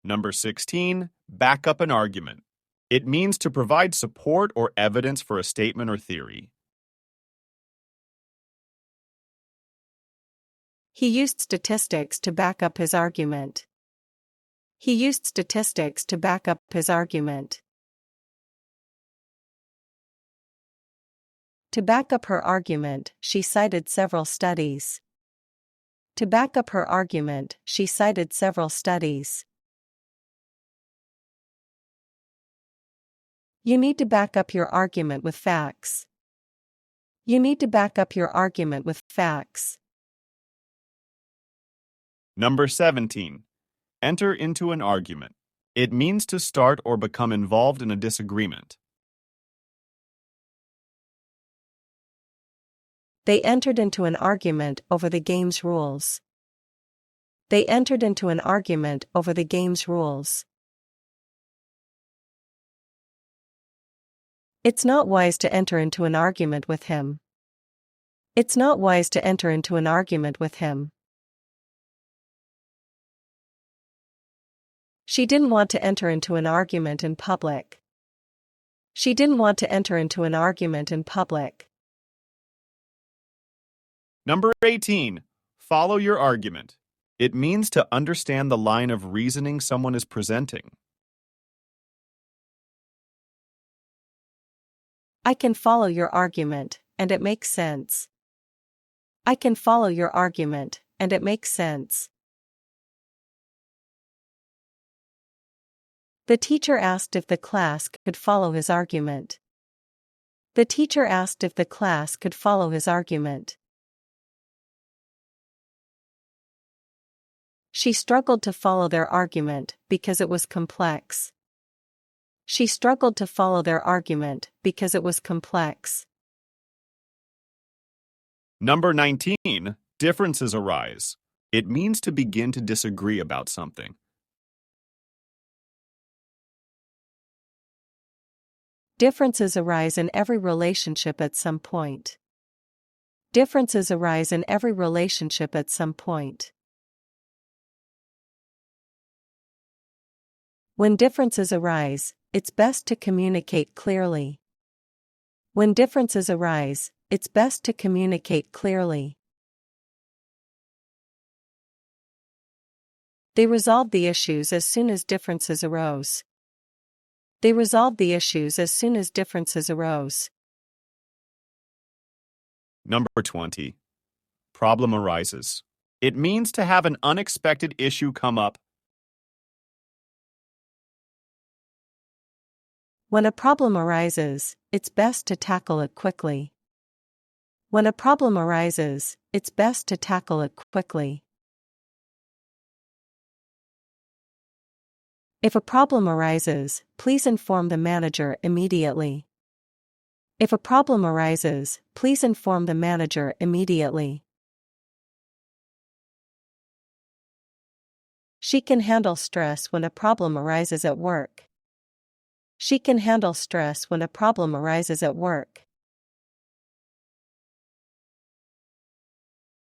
Number 16, back up an argument. It means to provide support or evidence for a statement or theory. He used statistics to back up his argument. He used statistics to back up his argument. To back up her argument, she cited several studies. To back up her argument, she cited several studies. You need to back up your argument with facts. You need to back up your argument with facts. Number 17, enter into an argument. It means to start or become involved in a disagreement. They entered into an argument over the game's rules. They entered into an argument over the game's rules. It's not wise to enter into an argument with him. It's not wise to enter into an argument with him. She didn't want to enter into an argument in public. She didn't want to enter into an argument in public. Number 18, follow your argument. It means to understand the line of reasoning someone is presenting. I can follow your argument, and it makes sense. I can follow your argument, and it makes sense. The teacher asked if the class could follow his argument. The teacher asked if the class could follow his argument. She struggled to follow their argument because it was complex. She struggled to follow their argument because it was complex. Number 19, differences arise. It means to begin to disagree about something. Differences arise in every relationship at some point. Differences arise in every relationship at some point. When differences arise, it's best to communicate clearly. When differences arise, it's best to communicate clearly. They resolved the issues as soon as differences arose. They resolved the issues as soon as differences arose. Number 20, problem arises. It means to have an unexpected issue come up. When a problem arises, it's best to tackle it quickly. When a problem arises, it's best to tackle it quickly. If a problem arises, please inform the manager immediately. If a problem arises, please inform the manager immediately. She can handle stress when a problem arises at work. She can handle stress when a problem arises at work.